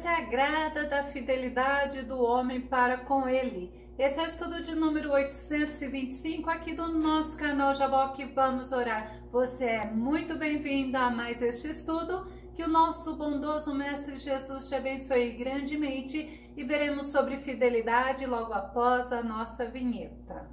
se agrada da fidelidade do homem para com ele. Esse é o estudo de número 825 aqui do nosso canal Jaboque Vamos Orar. Você é muito bem-vindo a mais este estudo. Que o nosso bondoso Mestre Jesus te abençoe grandemente e veremos sobre fidelidade logo após a nossa vinheta.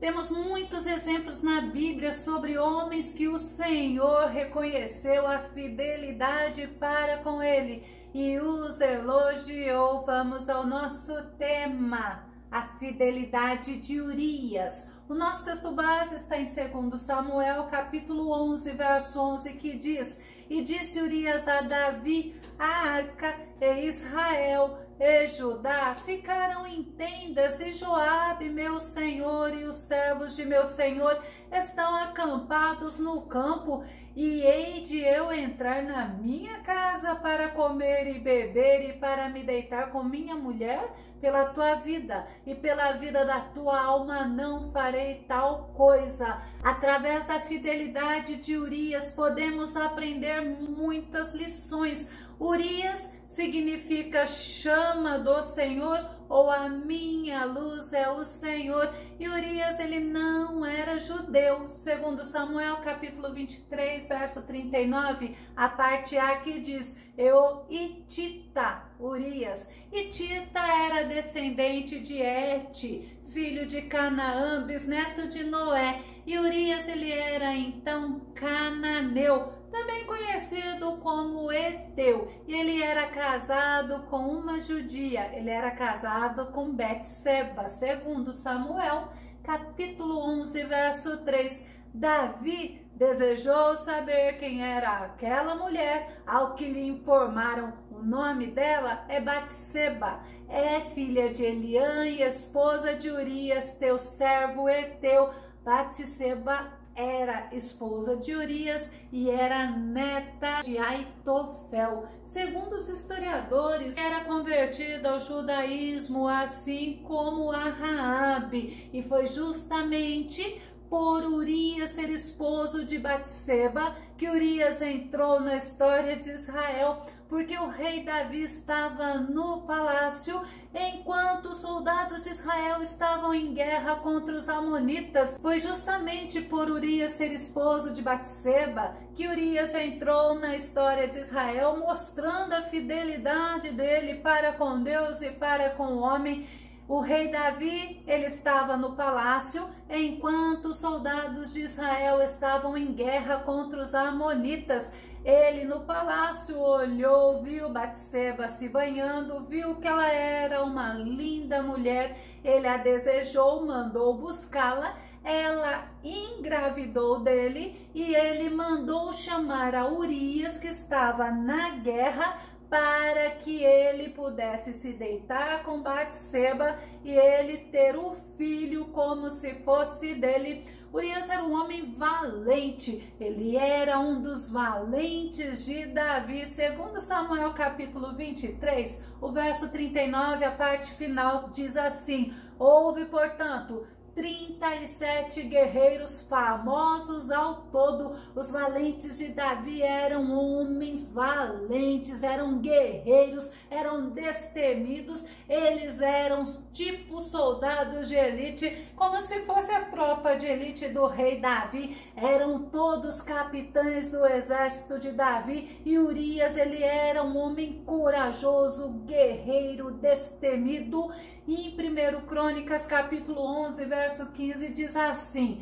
Temos muitos exemplos na Bíblia sobre homens que o Senhor reconheceu a fidelidade para com ele e os elogiou. Vamos ao nosso tema, a fidelidade de Urias. O nosso texto base está em 2 Samuel, capítulo 11, verso 11, que diz: E disse Urias a Davi, a arca e Israel e Judá ficaram em tendas, e Joabe, meu senhor, e os servos de meu senhor estão acampados no campo, e hei de eu entrar na minha casa para comer e beber e para me deitar com minha mulher? Pela tua vida e pela vida da tua alma não farei tal coisa. Através da fidelidade de Urias podemos aprender muitas lições. Urias significa chama do Senhor, ou a minha luz é o Senhor. E Urias, ele não era judeu. Segundo Samuel, capítulo 23, verso 39, a parte A que diz: Eu Itita, Urias. Itita era descendente de Et, filho de Canaã, bisneto de Noé. E Urias, ele era então cananeu, também conhecido como Eteu, e ele era casado com uma judia, ele era casado com Betseba. Segundo Samuel, capítulo 11, verso 3, Davi desejou saber quem era aquela mulher, ao que lhe informaram o nome dela é Batseba, é filha de Eliã e esposa de Urias, teu servo Eteu. Batseba era esposa de Urias e era neta de Aitofel. Segundo os historiadores, era convertida ao judaísmo, assim como a Raabe, e foi justamente por Urias ser esposo de Batseba que Urias entrou na história de Israel, porque o rei Davi estava no palácio enquanto os soldados de Israel estavam em guerra contra os amonitas. Foi justamente por Urias ser esposo de Batseba que Urias entrou na história de Israel, mostrando a fidelidade dele para com Deus e para com o homem. O rei Davi, ele estava no palácio, enquanto os soldados de Israel estavam em guerra contra os amonitas. Ele no palácio olhou, viu Batseba se banhando, viu que ela era uma linda mulher, ele a desejou, mandou buscá-la, ela engravidou dele e ele mandou chamar a Urias, que estava na guerra, para que ele pudesse se deitar com Batseba e ele ter o filho como se fosse dele. Urias era um homem valente, ele era um dos valentes de Davi. Segundo Samuel capítulo 23, o verso 39, a parte final diz assim: Houve, portanto, 37 guerreiros famosos ao todo. Os valentes de Davi eram homens valentes, eram guerreiros, eram destemidos, eles eram tipo soldados de elite, como se fosse a tropa de elite do rei Davi. Eram todos capitães do exército de Davi, e Urias, ele era um homem corajoso, guerreiro, destemido. E em 1 Crônicas capítulo 11, verso 15 diz assim: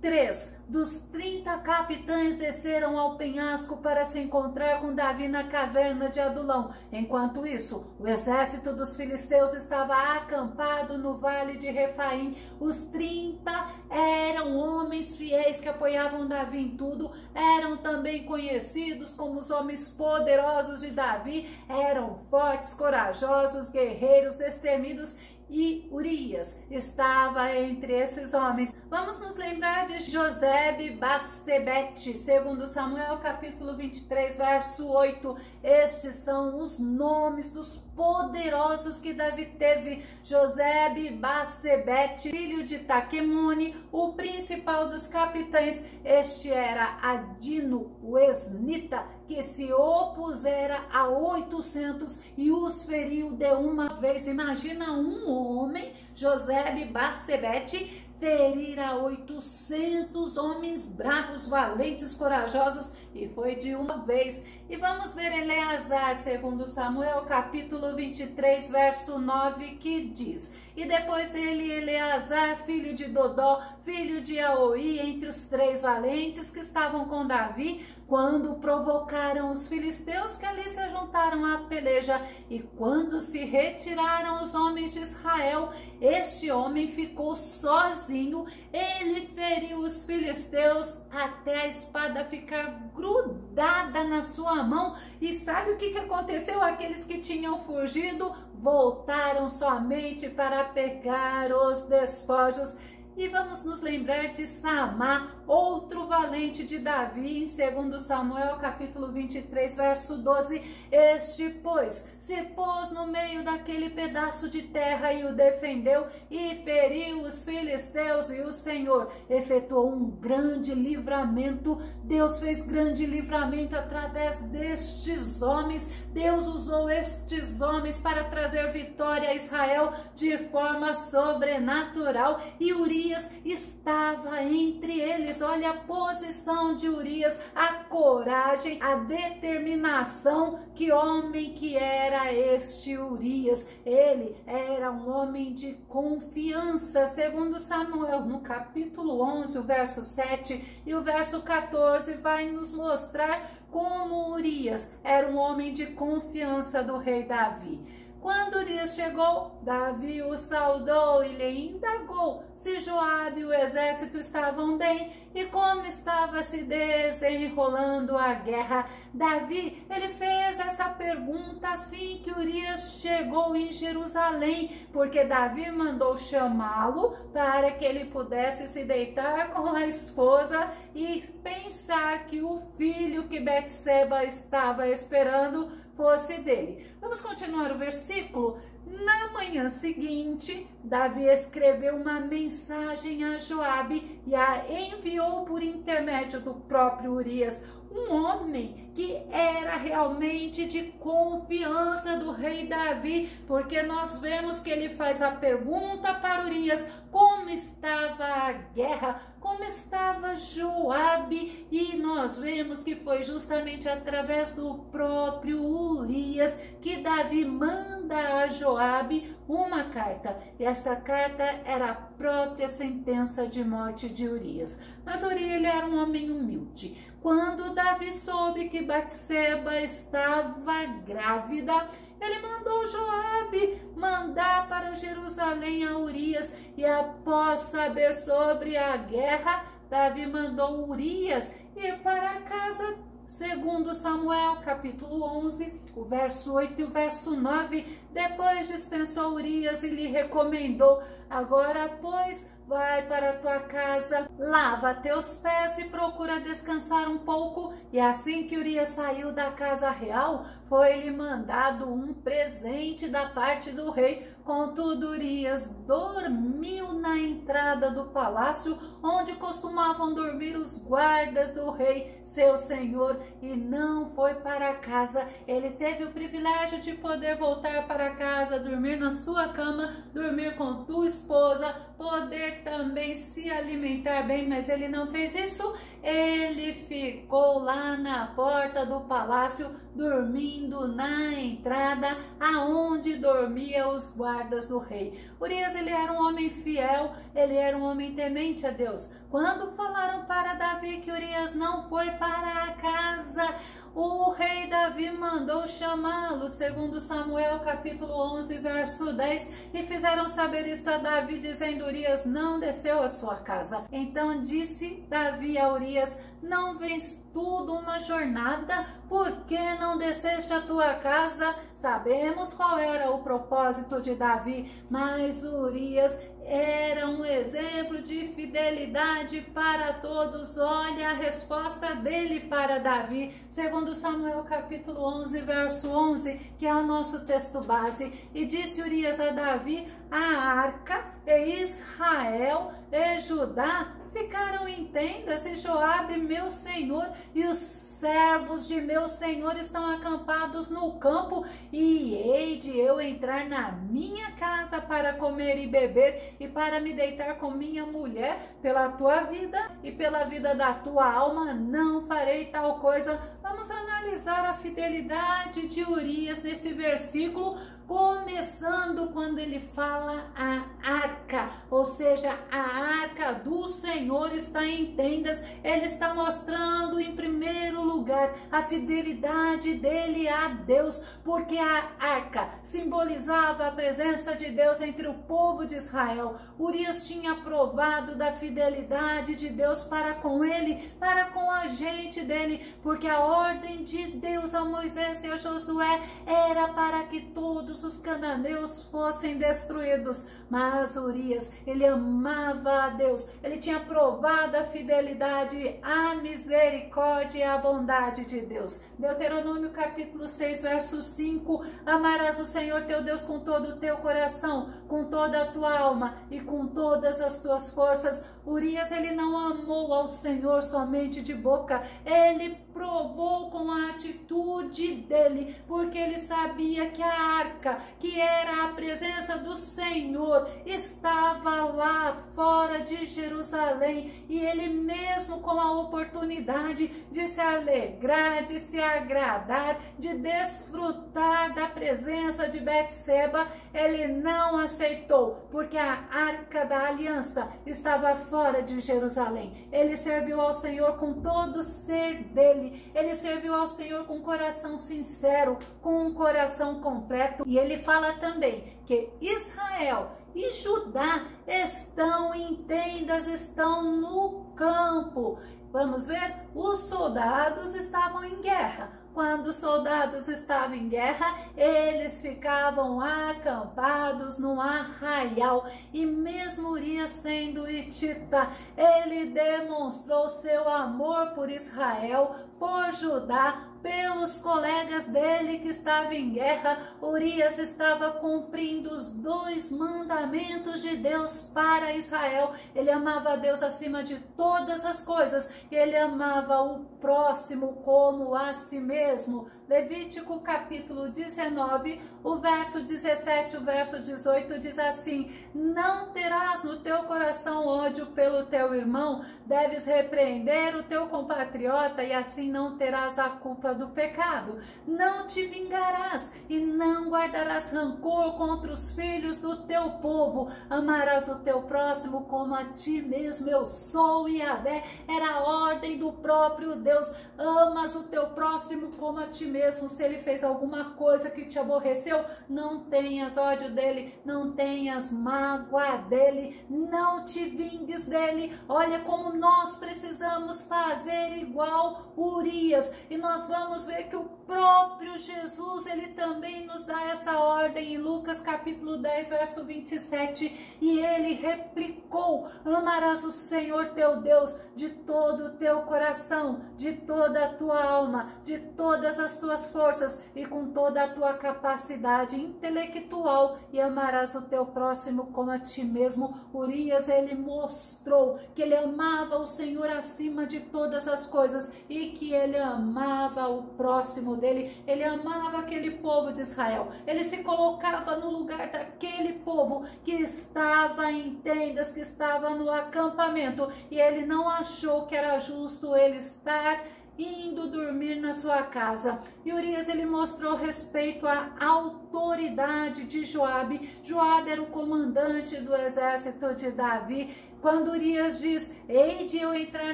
3 dos 30 capitães desceram ao penhasco para se encontrar com Davi na caverna de Adulão. Enquanto isso, o exército dos filisteus estava acampado no vale de Refaim. Os 30 eram homens fiéis que apoiavam Davi em tudo, eram também conhecidos como os homens poderosos de Davi, eram fortes, corajosos, guerreiros, destemidos. e Urias estava entre esses homens. Vamos nos lembrar de Josebe-Bassebete, segundo Samuel capítulo 23, verso 8. Estes são os nomes dos poderosos que Davi teve. Josebe-Bassebete, filho de Taquemone, o principal dos capitães. Este era Adino, o esnita, que se opusera a 800 e os feriu de uma vez. Imagina um homem, Josebe-Bassebete, ferir a 800 homens bravos, valentes, corajosos, e foi de uma vez. E vamos ver Eleazar, segundo Samuel, capítulo 23, verso 9, que diz: e depois dele Eleazar, filho de Dodó, filho de Aoi, entre os 3 valentes que estavam com Davi, quando provocaram os filisteus que ali se juntaram à peleja, e quando se retiraram os homens de Israel, este homem ficou sozinho. Ele feriu os filisteus até a espada ficar grudada na sua mão. E sabe o que aconteceu? Aqueles que tinham fugido voltaram somente para pegar os despojos. E vamos nos lembrar de Samá, outro valente de Davi, em 2 Samuel capítulo 23, verso 12. Este, pois, se pôs no meio daquele pedaço de terra e o defendeu e feriu os filisteus, e o Senhor efetuou um grande livramento. Deus fez grande livramento através destes homens. Deus usou estes homens para trazer vitória a Israel de forma sobrenatural, e Urias estava entre eles. Olha a posição de Urias, a coragem, a determinação. Que homem que era este Urias? Ele era um homem de confiança. Segundo Samuel, no capítulo 11, o verso 7 e o verso 14, vai nos mostrar como Urias era um homem de confiança do rei Davi. Quando Urias chegou, Davi o saudou e lhe indagou se Joabe e o exército estavam bem e como estava se desenrolando a guerra. Davi, ele fez essa pergunta assim que Urias chegou em Jerusalém, porque Davi mandou chamá-lo para que ele pudesse se deitar com a esposa e pensar que o filho que Betseba estava esperando fosse dele. Vamos continuar o versículo? Na manhã seguinte, Davi escreveu uma mensagem a Joabe e a enviou por intermédio do próprio Urias, um homem que era realmente de confiança do rei Davi, porque nós vemos que ele faz a pergunta para Urias como estava a guerra, como estava Joabe, e nós vemos que foi justamente através do próprio Urias que Davi manda a Joabe uma carta, e esta carta era a própria sentença de morte de Urias. Mas Urias, ele era um homem humilde. Quando Davi soube que Betseba estava grávida, ele mandou Joabe mandar para Jerusalém a Urias, e após saber sobre a guerra, Davi mandou Urias ir para casa. Segundo Samuel, capítulo 11, o verso 8 e o verso 9, depois dispensou Urias e lhe recomendou: agora, pois, vai para a tua casa, lava teus pés e procura descansar um pouco. E assim que Urias saiu da casa real, foi-lhe mandado um presente da parte do rei. Contudo, Urias dormiu na entrada do palácio, onde costumavam dormir os guardas do rei, seu senhor, e não foi para casa. Ele teve o privilégio de poder voltar para casa, dormir na sua cama, dormir com tua esposa, poder também se alimentar bem, mas ele não fez isso. Ele ficou lá na porta do palácio, dormindo na entrada, aonde dormiam os guardas do rei. Urias, ele era um homem fiel, ele era um homem temente a Deus. Quando falaram para Davi que Urias não foi para a casa, o rei Davi mandou chamá-lo, segundo Samuel capítulo 11, verso 10, e fizeram saber isto a Davi, dizendo: Urias não desceu à sua casa. Então disse Davi a Urias: não vens tudo uma jornada? Por que não desceste à tua casa? Sabemos qual era o propósito de Davi, mas Urias era um exemplo de fidelidade para todos. Olha a resposta dele para Davi, segundo Samuel capítulo 11, verso 11, que é o nosso texto base. E disse Urias a Davi: a arca e Israel e Judá ficaram em tendas, e Joabe, meu senhor, e os servos de meu senhor estão acampados no campo, e hei de eu entrar na minha casa para comer e beber, e para me deitar com minha mulher. Pela tua vida e pela vida da tua alma não farei tal coisa. Vamos analisar a fidelidade de Urias nesse versículo, começando quando ele fala a arca, ou seja, a arca do Senhor está em tendas. Ele está mostrando em primeiro lugar a fidelidade dele a Deus, porque a arca simbolizava a presença de Deus entre o povo de Israel. Urias tinha provado da fidelidade de Deus para com ele, para com a gente dele, porque a ordem de Deus a Moisés e a Josué era para que todos os cananeus fossem destruídos. Mas Urias, ele amava a Deus, ele tinha provado a fidelidade, a misericórdia e a bondade de Deus. Deuteronômio capítulo 6, verso 5: amarás o Senhor teu Deus com todo o teu coração, com toda a tua alma e com todas as tuas forças. Urias, ele não amou ao Senhor somente de boca, ele provou com a atitude dele, porque ele sabia que a arca, que era a presença do Senhor, estava lá fora de Jerusalém, e ele mesmo, com a oportunidade de se alegrar, de se agradar, de desfrutar da presença de Betseba, ele não aceitou, porque a arca da aliança estava fora de Jerusalém. Ele serviu ao Senhor com todo o ser dele, ele serviu ao Senhor com um coração sincero, com um coração completo. E ele fala também que Israel e Judá estão em tendas, estão no campo. Vamos ver, os soldados estavam em guerra. Quando os soldados estavam em guerra, eles ficavam acampados num arraial. E mesmo Urias sendo hitita, ele demonstrou seu amor por Israel, por Judá, pelos colegas dele que estavam em guerra. Urias estava cumprindo os 2 mandamentos de Deus para Israel. Ele amava a Deus acima de todas as coisas, e ele amava o próximo como a si mesmo. Levítico capítulo 19, o verso 17, o verso 18 diz assim: não terás no teu coração ódio pelo teu irmão, deves repreender o teu compatriota, e assim não terás a culpa do pecado. Não te vingarás e não guardarás rancor contra os filhos do teu povo. Amarás o teu próximo como a ti mesmo. Eu sou Yahvé. Era a ordem do próprio Deus. Amas o teu próximo como a ti mesmo. Se ele fez alguma coisa que te aborreceu, não tenhas ódio dele, não tenhas mágoa dele, não te vingues dele. Olha como nós precisamos fazer igual Urias, e nós vamos ver que o próprio Jesus, ele também nos dá essa ordem em Lucas capítulo 10, verso 27, e ele replicou: amarás o Senhor teu Deus de todo o teu coração, de toda a tua alma, de todas as tuas forças e com toda a tua capacidade intelectual, e amarás o teu próximo como a ti mesmo. Urias, ele mostrou que ele amava o Senhor acima de todas as coisas, e que ele amava o próximo dele, ele amava aquele povo de Israel. Ele se colocava no lugar daquele povo que estava em tendas, que estava no acampamento, e ele não achou que era justo ele estar indo dormir na sua casa. E Urias, ele mostrou respeito à autoridade de Joabe. Joabe era o comandante do exército de Davi. Quando Urias diz: hei de eu entrar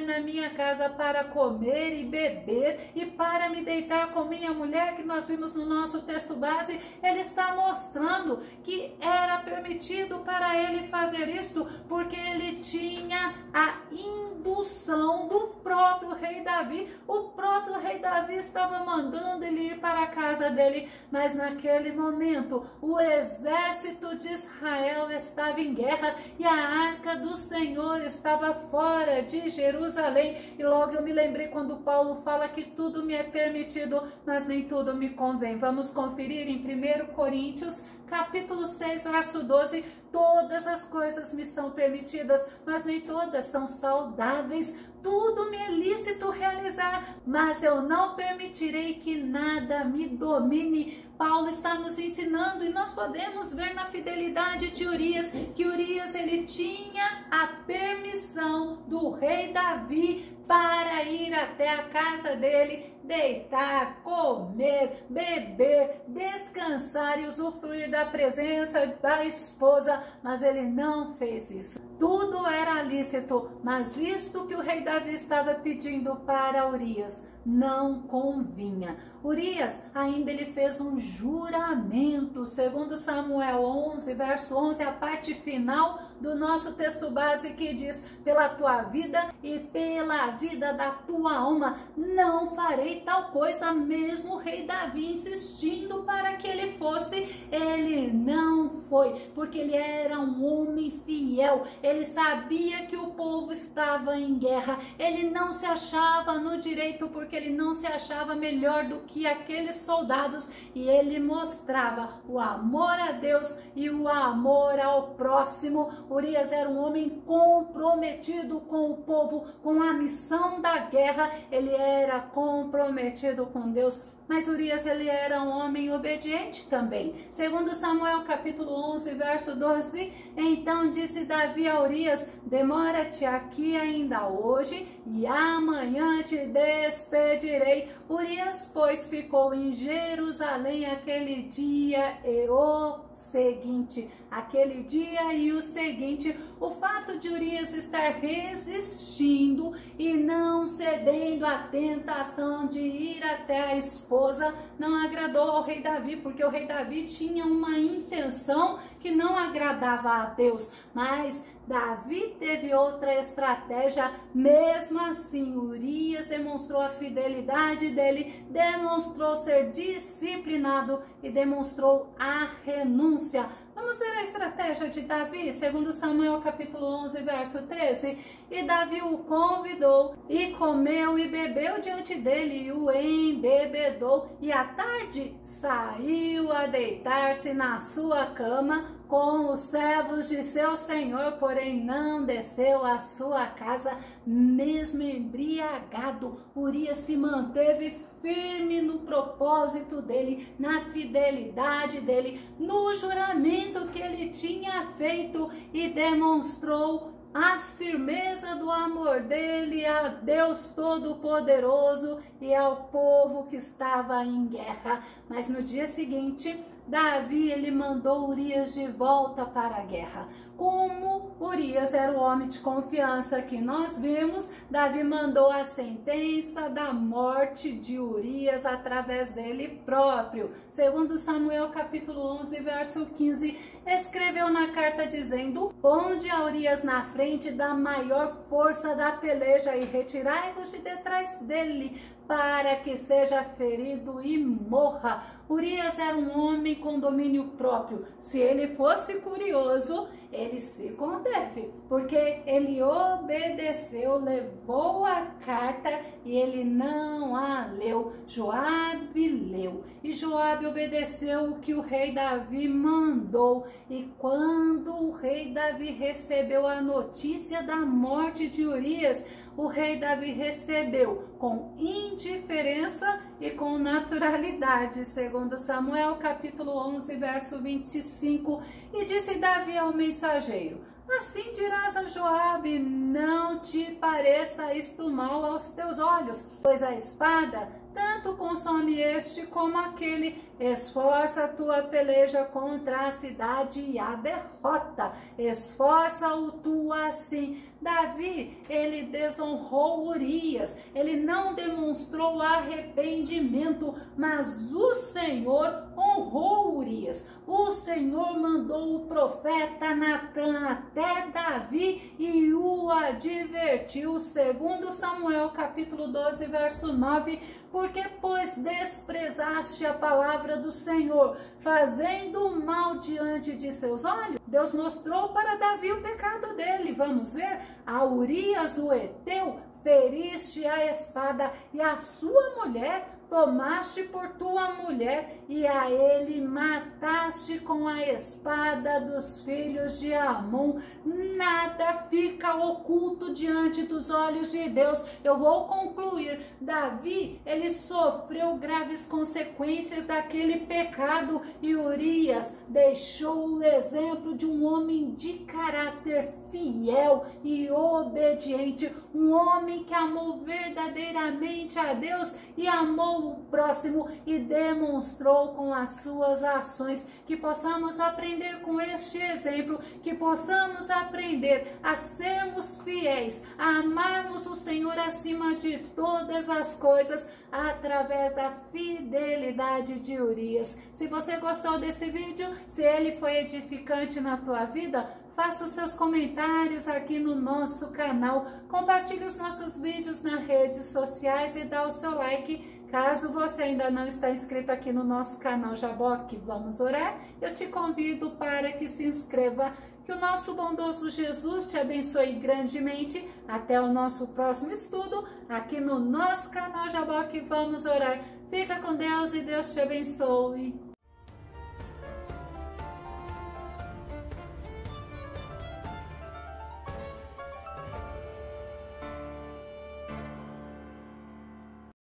na minha casa para comer e beber e para me deitar com minha mulher, que nós vimos no nosso texto base, ele está mostrando que era permitido para ele fazer isto, porque ele tinha a indução do próprio rei Davi. O próprio rei Davi estava mandando ele ir para a casa dele, mas naquele momento o exército de Israel estava em guerra e a arca do Senhor estava fora de Jerusalém. E logo eu me lembrei quando Paulo fala que tudo me é permitido, mas nem tudo me convém. Vamos conferir em 1 Coríntios, capítulo 6, verso 12. Todas as coisas me são permitidas, mas nem todas são saudáveis. Tudo me é lícito realizar, mas eu não permitirei que nada me domine. Paulo está nos ensinando, e nós podemos ver na fidelidade de Urias, que Urias, ele tinha a permissão do rei Davi para ir até a casa dele, deitar, comer, beber, descansar e usufruir da presença da esposa, mas ele não fez isso. Tudo era lícito, mas isto que o rei Davi estava pedindo para Urias não convinha. Urias ainda ele fez um juramento, segundo Samuel 11, verso 11, a parte final do nosso texto base, que diz: pela tua vida e pela vida da tua alma, não farei tal coisa. Mesmo o rei Davi insistindo para que ele fosse, ele não foi, porque ele era um homem fiel. Ele sabia que o povo estava em guerra, ele não se achava no direito, porque ele não se achava melhor do que aqueles soldados, e ele mostrava o amor a Deus e o amor ao próximo. Urias era um homem comprometido com o povo, com a missão da guerra. Ele era comprometido com Deus. Mas Urias, ele era um homem obediente também. Segundo Samuel capítulo 11, verso 12, então disse Davi a Urias: demora-te aqui ainda hoje, e amanhã te despedirei. Urias, pois, ficou em Jerusalém aquele dia e o seguinte. Aquele dia e o seguinte. O fato de Urias estar resistindo e não cedendo à tentação de ir até a esposa não agradou ao rei Davi, porque o rei Davi tinha uma intenção que não agradava a Deus. Mas Davi teve outra estratégia. Mesmo assim, Urias demonstrou a fidelidade dele, demonstrou ser disciplinado e demonstrou a renúncia. Vamos ver a estratégia de Davi, segundo Samuel capítulo 11, verso 13. E Davi o convidou, e comeu e bebeu diante dele, e o embebedou. E à tarde saiu a deitar-se na sua cama com os servos de seu senhor, porém não desceu à sua casa. Mesmo embriagado, Urias se manteve firme no propósito dele, na fidelidade dele, no juramento que ele tinha feito, e demonstrou a firmeza do amor dele a Deus Todo-Poderoso e ao povo que estava em guerra. Mas no dia seguinte, Davi, ele mandou Urias de volta para a guerra. Como Urias era o homem de confiança que nós vimos, Davi mandou a sentença da morte de Urias através dele próprio. Segundo Samuel capítulo 11, verso 15, escreveu na carta dizendo: ponde a Urias na frente da maior força da peleja e retirai-vos de detrás dele, para que seja ferido e morra. Urias era um homem com domínio próprio. Se ele fosse curioso, ele se conteve, porque ele obedeceu, levou a carta e ele não a leu. Joabe leu, e Joabe obedeceu o que o rei Davi mandou. E quando o rei Davi recebeu a notícia da morte de Urias, o rei Davi recebeu com indiferença e com naturalidade, segundo Samuel capítulo 11, verso 25. E disse Davi ao mensageiro: Assim dirás a Joabe: não te pareça isto mal aos teus olhos, pois a espada tanto consome este como aquele. Esforça a tua peleja contra a cidade e a derrota. Esforça-o tu assim. Davi, ele desonrou Urias, ele não demonstrou arrependimento, mas o Senhor honrou Urias. O Senhor mandou o profeta Natã até Davi e o advertiu. Segundo Samuel, capítulo 12, verso 9, porque pois desprezaste a palavra do Senhor, fazendo mal diante de seus olhos. Deus mostrou para Davi o pecado dele. Vamos ver? A Urias o heteu feriste a espada, e a sua mulher tomaste por tua mulher, e a ele mataste com a espada dos filhos de Amon. Nada fica oculto diante dos olhos de Deus. Eu vou concluir. Davi, ele sofreu graves consequências daquele pecado, e Urias deixou o exemplo de um homem de caráter fiel e obediente, um homem que amou verdadeiramente a Deus e amou o próximo e demonstrou com as suas ações. Que possamos aprender com este exemplo, que possamos aprender a sermos fiéis, a amarmos o Senhor acima de todas as coisas, através da fidelidade de Urias. Se você gostou desse vídeo, se ele foi edificante na tua vida, faça os seus comentários aqui no nosso canal, compartilhe os nossos vídeos nas redes sociais e dá o seu like. Caso você ainda não está inscrito aqui no nosso canal Jaboque Vamos Orar, eu te convido para que se inscreva. Que o nosso bondoso Jesus te abençoe grandemente. Até o nosso próximo estudo aqui no nosso canal Jaboque Vamos Orar. Fica com Deus e Deus te abençoe.